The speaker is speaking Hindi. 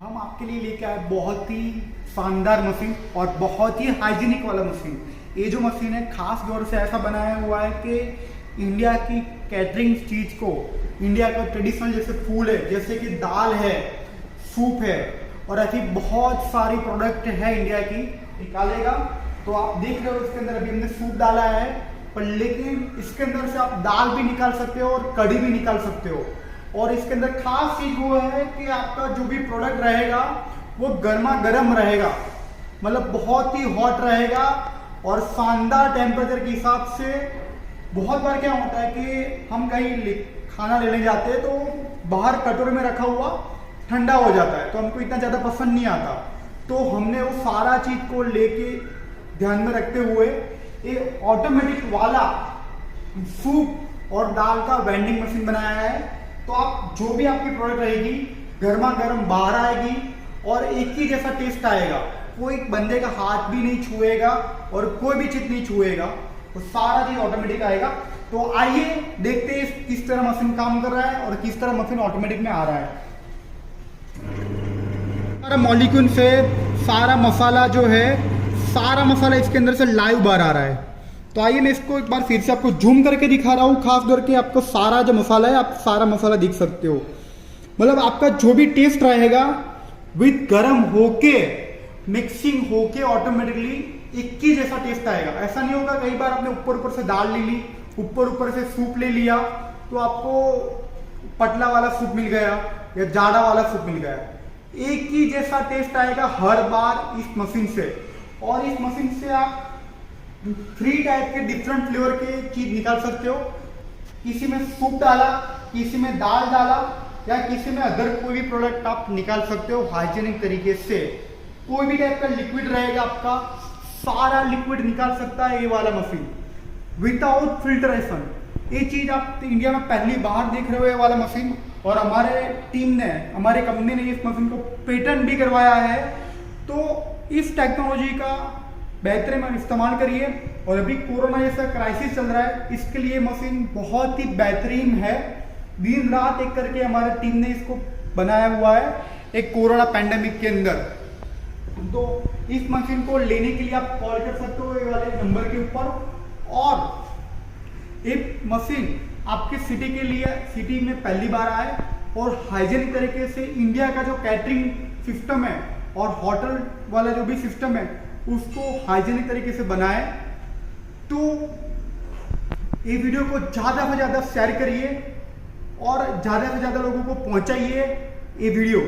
हम आपके लिए लेके आए बहुत ही शानदार मशीन और बहुत ही हाइजीनिक वाला मशीन। ये जो मशीन है खास तौर से ऐसा बनाया हुआ है कि इंडिया की कैटरिंग चीज को, इंडिया का ट्रेडिशनल जैसे फूड है, जैसे कि दाल है, सूप है और ऐसी बहुत सारी प्रोडक्ट है इंडिया की, निकालेगा। तो आप देख रहे हो इसके अंदर अभी हमने सूप डाला है, पर लेकिन इसके अंदर से आप दाल भी निकाल सकते हो और कढ़ी भी निकाल सकते हो। और इसके अंदर खास चीज वो है कि आपका जो भी प्रोडक्ट रहेगा वो गर्मा गर्म रहेगा, मतलब बहुत ही हॉट रहेगा और शानदार टेम्परेचर के हिसाब से। बहुत बार क्या होता है कि हम कहीं खाना लेने जाते हैं तो बाहर कटोरे में रखा हुआ ठंडा हो जाता है, तो हमको इतना ज़्यादा पसंद नहीं आता। तो हमने वो सारा चीज़ को लेके ध्यान में रखते हुए एक ऑटोमेटिक वाला सूप और दाल का वेंडिंग मशीन बनाया है। तो आप जो भी आपकी प्रोडक्ट रहेगी गर्मा गर्म बाहर आएगी और एक ही जैसा टेस्ट आएगा, कोई बंदे का हाथ भी नहीं छुएगा और कोई भी चीज नहीं छुएगा, तो सारा चीज ऑटोमेटिक आएगा। तो आइए देखते हैं किस तरह मशीन काम कर रहा है और किस तरह मशीन ऑटोमेटिक में आ रहा है। सारा मॉलिक्यूल से सारा मसाला जो है, सारा मसाला इसके अंदर से लाइव बाहर आ रहा है। तो आइए मैं इसको एक बार फिर से आपको जूम करके दिखा रहा हूँ, खास करके आपको सारा जो मसाला है, आप सारा मसाला दिख सकते हो। मतलब आपका जो भी टेस्ट रहेगा विद गरम होके मिक्सिंग होके ऑटोमेटिकली एक ही जैसा टेस्ट आएगा। ऐसा नहीं होगा कई बार आपने ऊपर से दाल ले ली, ऊपर से सूप ले लिया तो आपको पतला वाला सूप मिल गया या जाड़ा वाला सूप मिल गया। एक ही जैसा टेस्ट आएगा हर बार इस मशीन से। और इस मशीन से आप 3 टाइप के डिफरेंट फ्लेवर के चीज निकाल सकते हो। किसी में सूप डाला, किसी में दाल डाला या किसी में अदर कोई भी प्रोडक्ट आप निकाल सकते हो हाइजीनिक तरीके से। कोई भी टाइप का लिक्विड रहेगा आपका, सारा लिक्विड निकाल सकता है ये वाला मशीन विदाउट फिल्टरेशन। ये चीज आप इंडिया में पहली बार देख रहे हो ये वाला मशीन, और हमारे टीम ने, हमारे कंपनी ने इस मशीन को पेटेंट भी करवाया है। तो इस टेक्नोलॉजी का बेहतरीन इस्तेमाल करिए। और अभी कोरोना जैसा क्राइसिस चल रहा है, इसके लिए मशीन बहुत ही बेहतरीन है। दिन रात एक करके हमारे टीम ने इसको बनाया हुआ है एक कोरोना पैंडेमिक के अंदर। तो इस मशीन को लेने के लिए आप कॉल कर सकते हो ये वाले नंबर के ऊपर। और एक मशीन आपके सिटी के लिए, सिटी में पहली बार आए और हाइजीनिक तरीके से इंडिया का जो कैटरिंग सिस्टम है और होटल वाला जो भी सिस्टम है उसको हाइजीनिक तरीके से बनाए। तो ये वीडियो को ज़्यादा से ज़्यादा शेयर करिए और ज़्यादा से ज़्यादा लोगों को पहुंचाइए ये वीडियो।